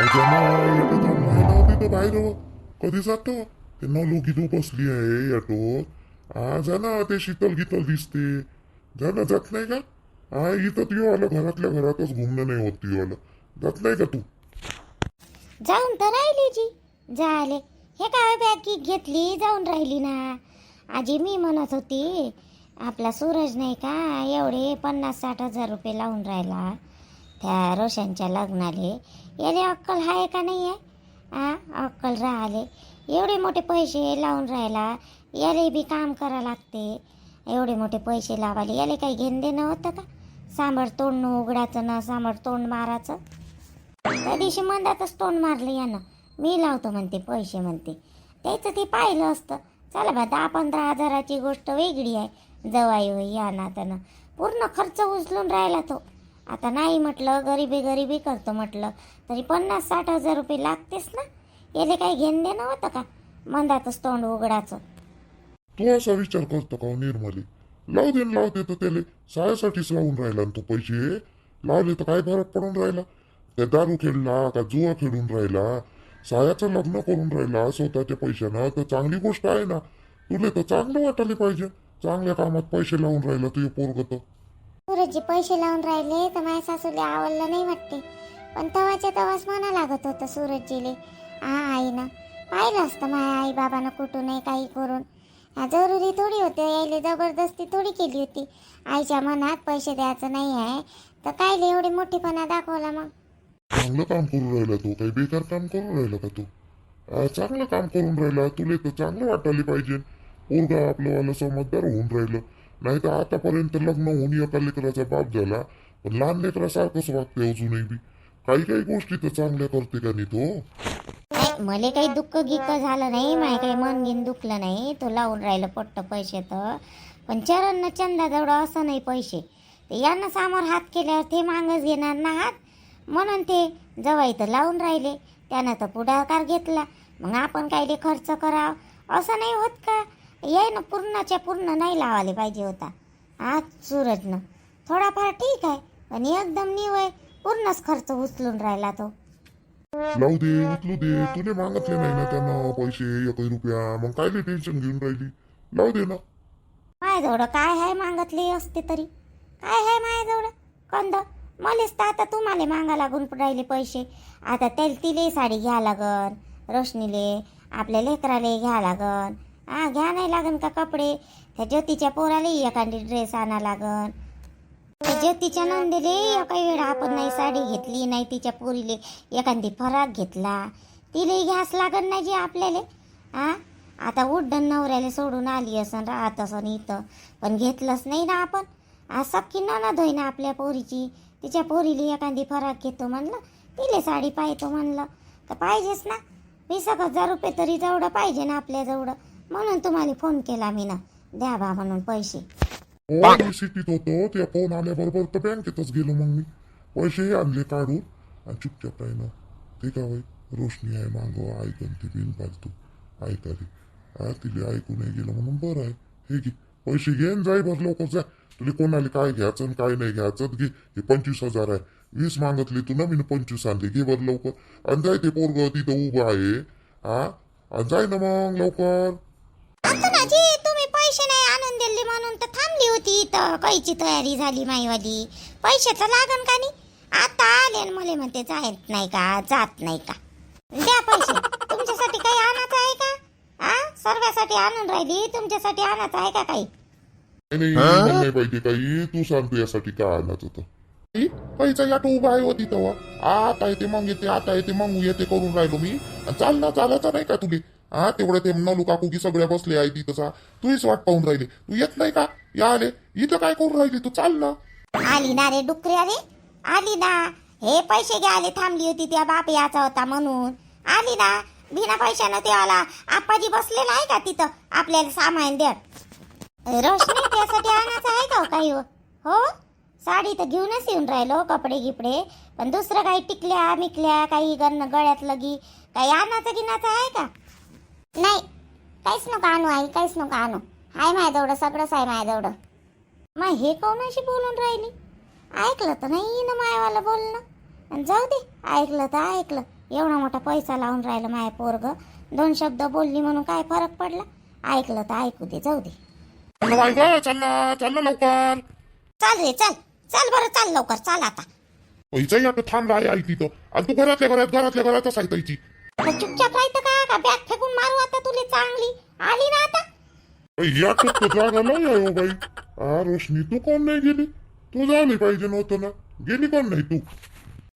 जमा एकत्र राहिला होती तर बाहेर कधी जातो ते नलू गिलू बसली आहे ऑटोत. जा ना, ते शीतल गीतल दिसते. जा ना, जात नाही का? इथं तू आलं घरातल्या घरातच घुमणं नाही होत तू आलं. जात नाही का तू? जाऊन तर राहिली जी. झाले हे काय बॅग घेतली जाऊन राहिली ना. आजी मी म्हणत होती आपला सूरज नाही का एवढे 50-60 हजार रुपये लावून राहिला त्या रोशनच्या लग्नाले. याले अक्कल आहे का नाही आहे? अक्कल राहिले एवढे मोठे पैसे लावून राहिला. याले बी काम करा लागते. एवढे मोठे पैसे लावाले याले काही घेणं देणं होतं का? सांभाळ तोंड उघडायचं ना सांभाळ तोंड मारायचं. त्या दिवशी मंदातच तोंड मारलं यानं. मी लावतो म्हणते पैसे म्हणते. त्याचं ते पाहिलं असतं. चला बा 10-15 हजाराची गोष्ट वेगळी आहे. जवाई होई या नात्यानं पूर्ण खर्च उचलून राहिला तो. आता नाही म्हटलं गरिबी करतो म्हटलं तरी 50-60 हजार रुपये लागतेच ना. याले काही घेणं देणं होतं का? मंदातच तोंड उघडाचं. तू असा विचार करतो का निर्मली? लावू दे तर त्याला सायासाठीच लावून राहिला ना तो पैसे. लावले तर काय फरक पडून राहिला? त्या दारू खेळला का जुआ खेळून राहिला? सायाचं लग्न करून राहिला स्वतःच्या पैशानं तर चांगली गोष्ट आहे ना. तुला तर चांगलं वाटायला पाहिजे. चांगल्या कामात पैसे लावून राहिला तुझे पोरग तर. सूरजचे पैसे लावून राहिले तर माझ्या सासूला आवडलं नाही वाटते. पण तवाच्या तवाच म्हणा लागत होतं सूरजजीले. आईनं पाहिलं असतं माझ्या आई बाबानं कुठून नाही काही करून. जरुरी थोडी होते यायले जबरदस्ती थोडी केली होती. आईच्या मनात पैसे द्यायचं नाही आहे तर कायले एवढे मोठेपणा दाखवला मग. चांगलं काम करून राहिला तो. काही बेकार काम करून राहिला का तू? चांगलं काम करून राहिला. तुला तर चांगलं वाटायला पाहिजे. पोरगा आपलं वाला समजदार होऊन राहिलं. नाही तर आतापर्यंत लग्न होऊन एका लेकराचा बाप झाला पण लहान लेकरासारखंच वागते अजूनही बी. काही काही गोष्टी तर चांगल्या करते का नाही तो? मला काही दुःख गिक्क झालं नाही. माझे काही मन घेऊन दुखलं नाही. तो लावून राहिलं पट्ट पैसे तर. पण चरण चंदाजवळ असं नाही पैसे. ते यानं समोर हात केल्यावर ते मागच घेणार ना हात. म्हणून ते जवाई तर लावून राहिले. त्यानं तर पुढाकार घेतला. मग आपण कायले खर्च करावं असं नाही होत का? यायनं पूर्णच्या पूर्ण नाही लावायला पाहिजे होता. सूरजनं थोडाफार ठीक आहे पण एकदम निवय पूर्णच खर्च उचलून राहिला तो. लावू दे उचलू दे. तुले मागतले नाही ना त्यानं पैसे 1 रुपया. मग कायले टेन्शन घेऊन राहिली? लावू दे ना. माझ्याजवळ काय आहे मागतले असते तरी? काय आहे माझ्याजवळ कंद? मलेच तर आता तुम्हाला मागा लागून राहिले पैसे. आता तिले साडी घ्या लागन, रोशनीले आपल्या लेकराले घ्या लागन. घ्या नाही लागन का कपडे? त्या ज्योतीच्या पोराले एखादी ड्रेस आणा लागन. त्या ज्योतीच्या नंदेले काही वेळा आपण नाही साडी घेतली नाही तिच्या पोरीले एखादी फराक घेतला. तिले घ्यास लागन नाही जे आपल्याला. आता उड्डण नवऱ्याला सोडून आली असन राहत असन इथं पण घेतलंच नाही ना आपण. सख्खी नणद होई ना आपल्या पोरीची. तिच्या पोरीला एखादी फराक घेतो म्हणलं. तिले साडी पाहतो म्हणलं तर पाहिजेच ना. 20,000 रुपये तरी जवळ पाहिजे ना आपल्याजवळ. म्हणून तुम्हाला फोन केला मी ना. द्या बा म्हणून पैसे. मी सिटीत होतो. त्या फोन आल्याबरोबर तर बँकेतच गेलो. मग मी पैसे आणले काढून आणि चुपचाप आहे ना. ते का होय रोशनी आहे मागं ऐकून ती बिन फालतू ऐकाली. तिला ऐकू नाही गेलं म्हणून बरं आहे. हे घे पैसे घेऊन जाय बरं लवकर जा. तुला कोणाला काय घ्यायचं आणि काय नाही घ्यायचं घे. हे 25,000 आहे. 20 मागतले तू ना मी 25 आणले. घे बरं लवकर आणि जाय. ते पोरग तिथं उभं आहे. आणि जाय ना मग लवकर. तुम्ही पैसे नाही आणून दिले म्हणून तर थांबली होती तर कायची तयारी झाली माईवाली. पैसे तर लागन का नाही? आता आले मला म्हणते जात नाही का जात नाही का. द्या पैसे. तुमच्यासाठी काही आणायचं आहे का? सर्वांसाठी आणून राहिली. तुमच्यासाठी आणायचं आहे का काही? नाही पाहिजे काही. तू सांगतो यासाठी काय आणायचं होतं. पैसा या तो उभा आहे होती तेव्हा. आता येते मग येते आता येते मग येते करून राहिलो मी. चालना चालायचं नाही का तुले? तेवढं ते नलू काकू की सगळ्या बसले आहे तिथं. तूच वाट पाहून राहिले. तू येत नाही का? या आले इथं काय करून राहिली तू? चाल ना. आली ना रे डुकऱ्या रे. आली ना. हे पैसे घ्यायला थांबली होती त्या बाप याचा होता म्हणून. आली ना. बिना पैशानं ते आला. आप्पाजी बसलेला आहे का तिथं आपल्याला सामान द्या. रोशनी त्यासाठी आणायचं आहे का काही? हो साडी तर घेऊनच येऊन राहिलो कपडे गिपडे. पण दुसरं काही टिकल्या मिकल्या काही गळ्यात लगी काही आणायचं गिनाचं आहे का? नाही काहीच नको आणू आई. काहीच नको आणू. हाय माझ्याजवळ सगळंच आहे माझ्याजवळ. मग हे कोणाशी बोलून राहिली? ऐकलं तर नाही ना मायावाला बोलणं. जाऊ दे ऐकलं तर ऐकलं. एवढा मोठा पैसा लावून राहिलं माय पोरग. 2 शब्द बोलली म्हणून काय फरक पडला? ऐकलं तर ऐकू दे, जाऊ दे. चाल लवकर. चाल रे, चल चल बरं, चाल लवकर, चाल आता. पैसाही आता थांबला आहे आई तिथं. आणि तू घरातल्या घरातच आहे ताईची. चुपचाप राहतं का बॅग फेकून मारू आता तुले? चांगली आली ना आता. या टक्क जागा नाही आहे हो बाई. रोशनी तू कोण नाही गेली? तू झाली पाहिजे नव्हतं ना. गेली कोण नाही तू?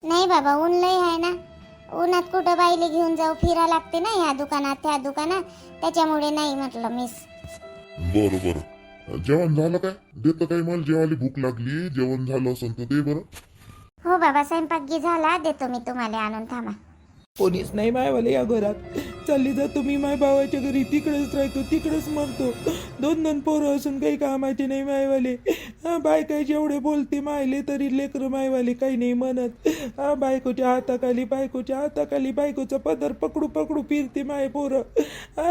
नाही बाबा, ऊन लय आहे ना. उन्हात कुठं बाईले घेऊन जाऊ? फिरा लागते ना ह्या दुकानात त्या दुकानात, त्याच्यामुळे नाही म्हटलं मिस. बरं जेवण झालं काय? देतं काय? मला जेवायला भूक लागली. जेवण झालं असेल तर दे बरं. हो बाबा, स्वयंपाक झाला, देतो मी तुम्हाला आणून, थांबा. कोणीच नाही मायवाले या घरात. चालली जा तुम्ही माय भावाच्या घरी, तिकडेच राहतो, तिकडेच मरतो. 2 पोरं असून काही कामाचे नाही मायवाले. बायका जेवढे बोलते मायले तरी लेकरं मायवाले काही नाही म्हणत. बायकोच्या हाताखाली बायकोचा पदर पकडू पकडू फिरते माय पोरं.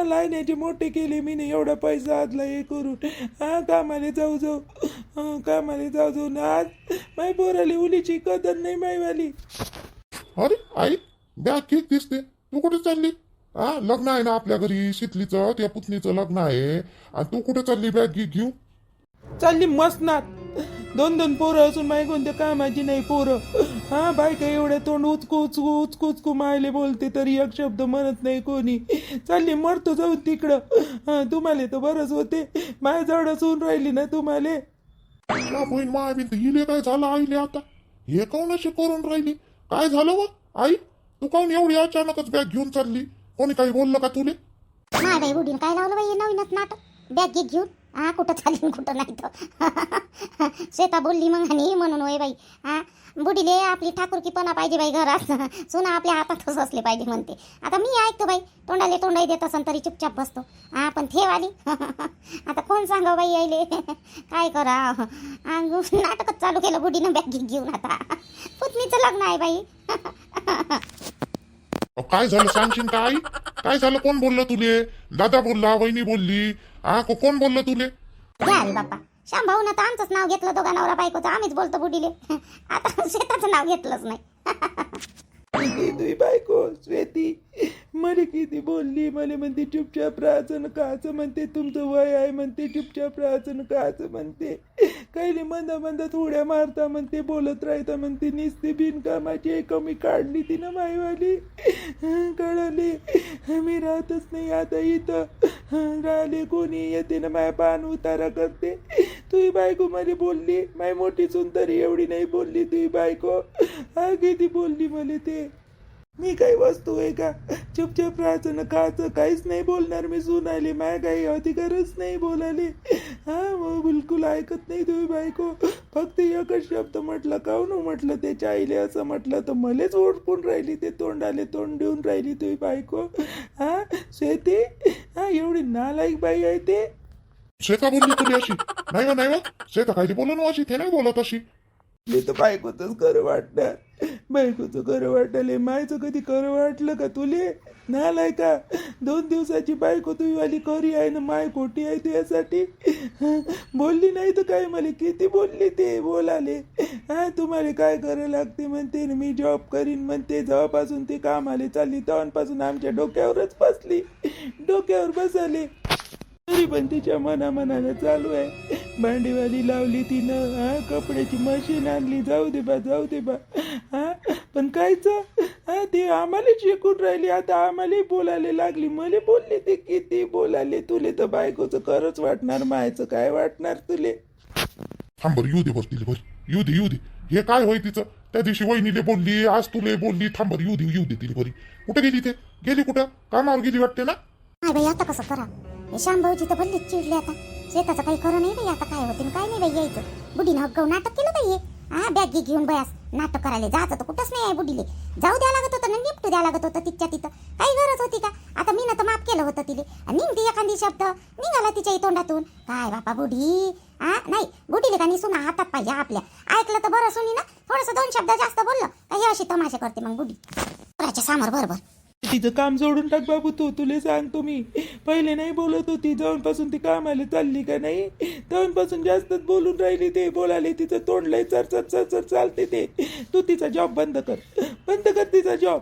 लायण्याचे मोठे केले मी नाही एवढा पैसा आदला हे करून. कामाला जाऊ ना आज माय पोराली उलीची कदर नाही मायवाली. अरे आई, बॅग केक दिसते. तू कुठे चालली? लग्न आहे ना आपल्या घरी, शीतलीचं त्या पुतणीचं लग्न आहे. आणि तू कुठे चालली बॅग घेऊन? चालली मसनात. 2 पोरं असून माय कोणत्या कामाची नाही पोरं. बायका एवढ्या तोंड उचकू मायले बोलते तरी एक शब्द म्हणत नाही कोणी. चालली मरतो जाऊ तिकडं. तुम्हाला तर बरंच होते, माय जवळच होऊन राहिली ना तुम्हाला. बहीण माय बिन हिले काय झालं आईले आता? हे कोण अशी करून राहिली? काय झालं व आई? तू काऊन एवढी अचानकच बॅग घेऊन चालली? कोणी काही बोललं का तुले? माय बाई बुडीन काय लावलं बाई नवीनच नाटक? बॅग घेऊन कुठं चालली कुठं नाही तर. श्वेता बोलली मग आणि म्हणून होय बाई. बुडीले आपली ठाकूरकीपणा पाहिजे बाई घरात. सुना आपल्या हातातच असले पाहिजे म्हणते. आता मी ऐकतो बाई, तोंडाई देत असन तरी चुपचाप बसतो. पण ठेवाली आता कोण सांगा बाई यायले काय करा. नाटकच चालू केलं बुडीनं बॅग घेऊन. आता पुतणीचं लग्न आहे बाई. काय झालं सांगशील का आई? काय झालं? कोण बोललं तुले? दादा बोलला, वहिनी बोलली? कोण बोललं तुले? घ्या रे बाप्पा, शांभाऊ ना तर आमचंच नाव घेतलं दोघा नवरा बायकोचं. आम्हीच बोलतो बुडीले. आता शेताचं नाव घेतलंच नाही. तुझी बायको स्वेती मला किती बोलली. मला म्हणते चुपचाप राहायचं काचं म्हणते, तुमचं वय आहे म्हणते, चुपचाप राहायचं काचं म्हणते. काही नाही मंदा थोड्या मारता म्हणते, बोलत राहता म्हणते. निसते बिनकामाची कमी काढली ती ना माईवाली. कळाले मी राहतच नाही आता इथं. राहिले कोणी येते ना माय पान उतारा करते. तुझी बायको मला बोलली, माय मोठी सून तरी एवढी नाही बोलली तुझी बायको. किती बोलली मला ते. मी काही वस्तू आहे का? चुपचाप राहायचं ना खायचं, काहीच नाही बोलणार मी. सुनायले माय काही अधिकारच नाही बोलायले. मग बिलकुल ऐकत नाही तुझी बायको. फक्त एकच शब्द म्हटलं, काऊन म्हटलं त्याच्या आईले असं म्हटलं तर मलाच ओळखून राहिली. ते तोंडाले तोंड देऊन राहिली तुझी बायको. शेती एवढी नालायक बाई आहे ते. श्वेता बोलली तुला अशी? नाही वा श्वेता काही बोलू ना अशी. ते नाही बोलत अशी. मी तर बायकोचंच खरं वाटणार. बायकोचं खरं वाटले, मायचं कधी खरं वाटलं का तुले? नालाय का? 2 दिवसाची बायको तुझी वाली खरी आहे ना माय खोटी आहे तुझ्यासाठी? बोलली नाही तर काय मला किती बोलली ते बोलाले. तुम्हाला काय करायला लागते म्हणते, मी जॉब करीन म्हणते. जेव्हापासून ते कामाले चालली तेव्हापासून आमच्या डोक्यावरच बसली, डोक्यावर बसाले. तरी पण तिच्या मनानं चालू आहे. भांडीवाली लावली तिनं, कपड्याची मशीन आणली. जाऊ दे बा. पण कायचं ते आम्हाला शिकून राहिली. आता आम्हाला बोलायला लागली. मला बोलली ते किती बोलाले. तुले तर बायकोचं खरंच वाटणार, मायचं काय वाटणार तुले? थांब बरं, येऊ दे बरं तिला बरी. येऊ दे. हे काय होय तिचं? त्या दिवशी वहिनीले बोलली, आज तुले बोलली. थांब बरं, येऊ दे तिला बरी. कुठे गेली ते? गेली कुठं? कामावर गेली वाटते ना. नाही बाई, आता कसं करा? शांभाऊची तर भल्लीच चिडली आता. शेताचं काही खरं नाही बाई. आता काय होते काय नाही बाई यायचं. बुडीनं हक्काव नाटक केलं बाई. बॅग घेऊन बयास नाटक करायला जायचं तर कुठंच नाही आहे बुडीले. जाऊ द्या लागत होतं ना, निपटू द्या लागत होतं तिच्या तिथं. काही गरज होती का? आता मी ना तर माफ केलं होतं तिले. निघते एखादी शब्द निघाला तिच्याही तोंडातून. काय बापा बुडी. नाही बुडीले का सुना हातात पाहिजे आपल्या. ऐकलं तर बरं सुनी ना. थोडंसं 2 शब्द जास्त बोललं का हे अशी तमाशा करते मग बुडी. पुराच्या सामोर बरोबर. तिचं काम सोडून टाक बाबू. तुले सांगतो मी, पहिले नाही बोलत होती. जेव्हापासून ती कामाला चालली का नाही तेव्हापासून जास्तच बोलून राहिली. ते बोलाले तिचं तोंड लय चरचर चालते ते. तू तिचा जॉब बंद कर तिचा जॉब.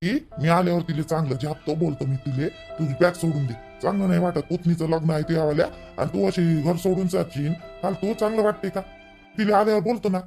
की मी आल्यावर तिले चांगलं झापतो बोलतो मी तिले तुझी बॅग सोडून दे. चांगलं नाही वाटत, पुतणीचं लग्न आहे ते आल्या आणि तू अशी घर सोडून जाशील काल तू चांगलं वाटते का? तिले आल्यावर बोलतो ना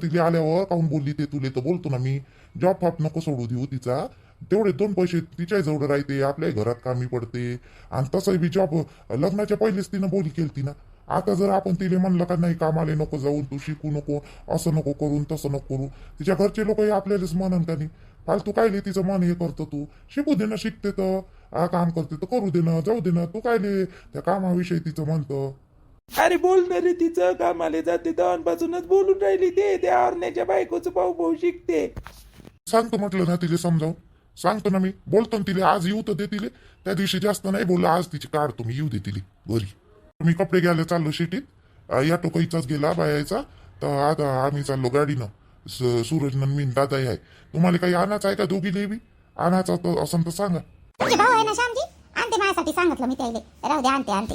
तिले आल्यावर काहून बोलली ते तुले तर बोलतो ना मी. जॉब फाप नको सोडू देऊ तिचा, तेवढे 2 पैसे तिच्या जवळ राहते, आपल्या घरात कामी पडते. आणि तसंही बी जॉब लग्नाच्या पहिलेच तिनं बोली केली ना. आता जर आपण तिले म्हणलं का नाही कामाले नको जाऊन, तू शिकू नको, असं नको करून तसं नको करू, तिच्या घरचे लोकही आपल्यालाच म्हणन का नाही फालतू कायले तिचं मन हे करतो. तू शिकू दे ना, शिकते तर काम करते तर करू दे ना, जाऊ दे ना, तू कायले त्या कामाविषयी तिचं म्हणतं. अरे बोलणार रे, तिचं कामाला जाते तेव्हापासूनच बोलून राहिली ते त्या अरण्याच्या बायकोचं पाहू पाहू शिकते. सांगतो म्हटलं ना तिले समजावून, सांगतो ना मी, बोलतो ना तिले. आज येऊ तर दे तिले, त्या दिवशी जास्त नाही बोलला, आज तिची काढतो मी, येऊ दे तिले घरी. तुम्ही कपडे घ्यायला चाललो शिटीत, या टोकाईचाच गेला बायाचा, तर आता आम्ही चाललो गाडीनं. सूरजनं मी दादा आहे. तुम्हाला काही आणायचं आहे का दोघीले बी? आणायचं तर असं तर सांगा. तुझे भाऊ आहे ना श्यामजी, आणते माझ्यासाठी, सांगितलं मी त्याला, राहू दे आणते.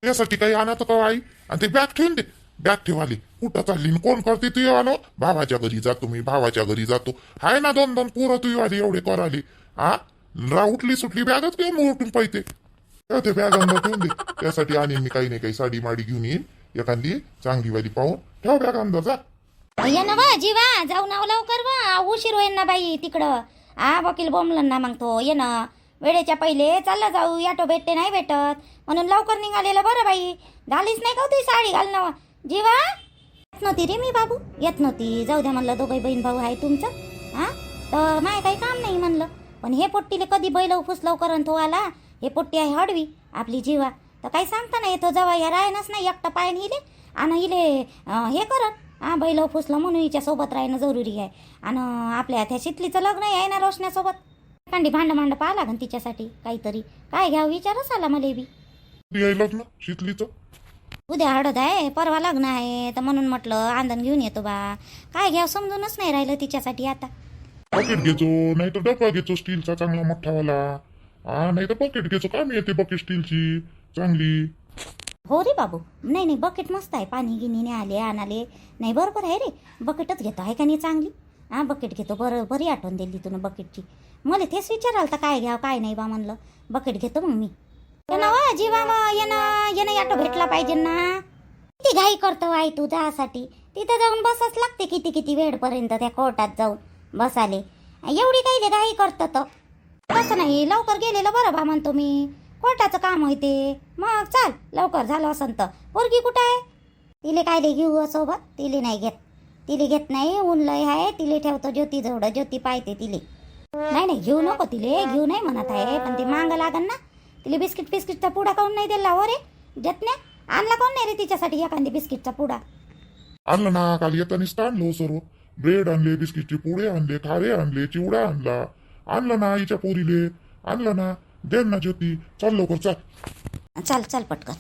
त्यासाठी काही आणायचं का आई? आणि ते बॅग ठेवून दे, बॅग ठेवाली. कुठं चालली न कोण करते तू? आलो भावाच्या घरी जातो मी, भावाच्या घरी जातो. हाय ना 2 पोरं तू आली एवढे कराली. उठली सुटली बॅगच घेऊन उठून पाहिजे ते बॅग अंदर ठेवून दे. त्यासाठी आणि मी काही नाही काही साडी माडी घेऊन येईन एखादी चांगली वाली पाहून. ठेव बॅग अंदर, जा. ये ना वा जीवा, जाऊन लवकर वा, उशीर होईल ना बाई तिकडं. वकील बोंबलन ना मग तो. ये ना वेळेच्या पहिले चालला जाऊ, ऑटो भेटते नाही भेटत, म्हणून लवकर निघालेलं बरं बाई. झालीच नाही का तुझी साडी घाल ना जीवा? येत नव्हती रे मी बाबू, येत नव्हती. जाऊ द्या म्हणलं, दोघे बहीण भाऊ आहे तुमचं, तर माय काही काम नाही म्हणलं. पण हे पोट्टीले कधी बैल फुसलव करन तो आला. हे पोट्टी आहे हडवी आपली जीवा, तर काही सांगता नाही येतो. जवा या रायनच नाही एकटा पायन हिले आणि हिले हे करत बैल फुसलं म्हणून हिच्या सोबत राहणं जरुरी आहे. आणि आपल्या त्या शितलीचं लग्न आहे ना रोशण्यासोबत, कांडी भांड पाहा लागन तिच्यासाठी काहीतरी. काय घ्यावं विचारच आला मला बी. लग्न शितलीचं उद्या हळद आहे, परवा लग्न आहे, तर म्हणून म्हटलं आंदण घेऊन येतो बा. काय घ्यावं समजूनच नाही राहिलं तिच्यासाठी आता. बकेट घेतो नाही तर डबा घेतो स्टीलचा चांगला मोठावाला. नाही तर बकेट घेतो, काय येते बकेट स्टीलची चांगली. हो रे बाबू, नाही बकेट मस्त आहे, पाणी गिनी आले आणाले नाही, बरोबर आहे रे. बकेटच घेतो आहे का नाही चांगली. बकेट घेतो, बरी आठवण दिली तुला बकेटची. मला तेच विचाराल तर काय घ्यावं काय नाही बा, म्हणलं बकेट घेतो मग मी. वा जीवा येणं ऑटो भेटला पाहिजे ना. किती घाई करतो आई तू जासाठी, तिथं जाऊन बसच लागते किती वेळपर्यंत त्या कोर्टात जाऊन बसाले. एवढी काही घाई करतो तर तसं नाही, लवकर गेलेलं बरं बा म्हणतो मी. कोर्टाचं काम होते मग चाल लवकर झालं असं तर. पोरगी कुठं आहे? तिले काय घेऊ सोबत? तिले नाही घेत नाही, ऊन लय आहे. तिले ठेवतो ज्योती जवळ, ज्योती पाहते तिले. नाही घेऊ नको तिले, घेऊ नाही म्हणत आहे, पण ते मांग लागन ना. तिले बिस्किटचा पुडा काऊन नाही दिला हो रे जतने? आणला कोण नाही रे तिच्यासाठी एखादी बिस्किटचा पुडा? आणलं ना, काल येतानीच आणलो सर्व. ब्रेड आणले, बिस्किटचे पुडे आणले, खारे आणले, चिवडा आणलं ना आईच्या पोरीले, आणलं ना. दे ना ज्योती, चल लवकर चल पटकन.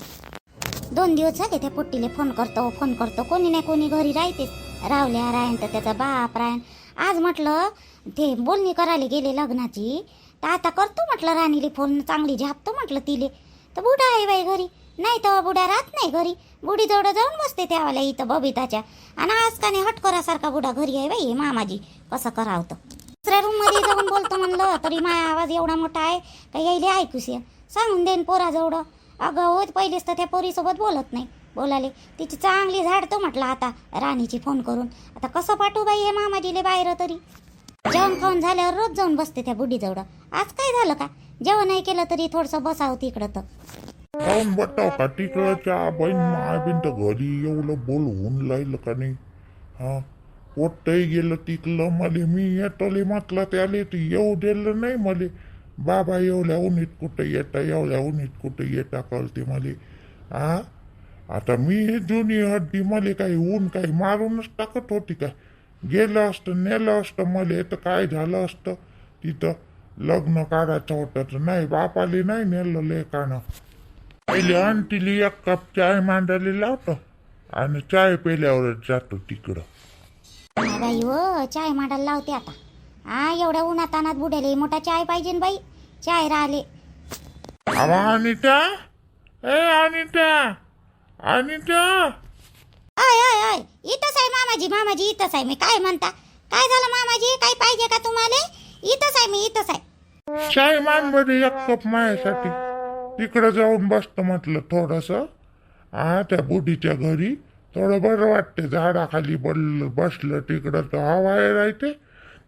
2 दिवस झाले त्या पोट्टीले फोन करतो, कोणी नाही कोणी घरी राहतेच. रावल्या रायन तर त्याचा बाप रायन. आज म्हटलं ते बोलणी करायला गेले लग्नाची, तर आता करतो म्हटलं राणीले फोन, चांगली झापतो म्हटलं तिले. तर बुडा आहे बाई घरी, नाही तर बुडा राहत नाही घरी. बुडी जवळ जाऊन बसते त्यावाला इथं बबिताच्या. आणि आज का नाही हटकोरासारखा बुडा घरी आहे बाई मामाजी. कसं करावं तर दुसऱ्या रूम मध्ये जाऊन बोलतो म्हणलं, तरी माझा आवाज एवढा मोठा आहे का यायले ऐकूस ये. सांगून देईन पोराजवळ. अगं होत पहिलेच तर त्या पोरीसोबत बोलत नाही, बोलाले तिची चांगली झाडतो म्हटलं आता राणीची फोन करून. आता कसं पाठवू बाई हे मामाजीले बाहेर? तरी जेवण खाऊन झाल्यावर रोज जाऊन बसते त्या बुडीजवळ. आज काय झालं का? जेवण नाही केलं तरी थोडंसं बसावं तिकडं तर. खाऊन बट्टा का तिकडच्या बहीण मायबीन तर घरी एवढं बोलवून लायलं का नाही. पोटही गेलं टिकलं मले. मी येतले म्हटलं त्याले ती येऊ दिलं नाही मले. बाबा एवढ्या उन्हीत कुठं येता, एवढ्या उन्हीत कुठं येता कळते मले. आता मी जुनी हड्डी, मले काही ऊन काही मारूनच टाकत होती काय? गेलं असतं नेलं असतं मले तर काय झालं असतं? तिथं लग्न काढायचं होतं तर नाही, बापाले नाही नेलं लेकानं. पहिले आणतीली 1 कप चाय मांडायला लावतो आणि चाय पेल्यावरच जातो तिकडं. नाही बाई हो, चाय मांडायला लावते आता. एवढ्या उन्हात तानात बुड्याले मोठा चाय पाहिजे बाई. चाय राहिले. अनिता, अनिता आय इथंच आहे मामाजी इथंच आहे. मी काय म्हणता? काय झालं मामाजी? काय पाहिजे का तुम्हाला? इथंच आहे मी, इथंच आहे. चाय मान बरी एक कप माझ्यासाठी. तिकडं जाऊन बसतो म्हटलं थोडस. त्या बुढीच्या घरी थोडं बरं वाटते. झाडाखाली बसलं तिकडं तर हवा राहते.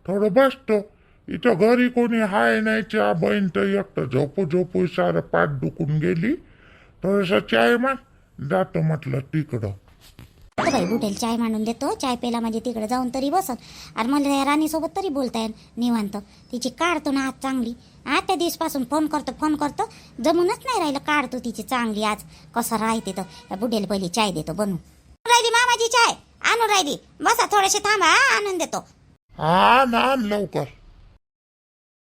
थोडं बसतो. इथं घरी कोणी हाय नाही. चहा बहीण तर एकटं झोपू सारं पाठ दुखून गेली. थोडस चाय मान जातो म्हटलं तिकडं. तर बाई बुटेल चाय मांडून देतो. चाय पेला म्हणजे तिकडे जाऊन तरी बसन. आणि मला या राणीसोबत तरी बोलता येईल निवांत. तिची काढतो ना आज चांगली. त्या दिवसपासून फोन करतो जमूनच नाही राहिलं. काढतो तिची चांगली आज कसं राहते. तर या बुडेल पहिली चाय देतो बनवून. राहिली मामाची चाय आणून राहिली. बसा थोडेसे थांबा आणून देतो. आण लवकर.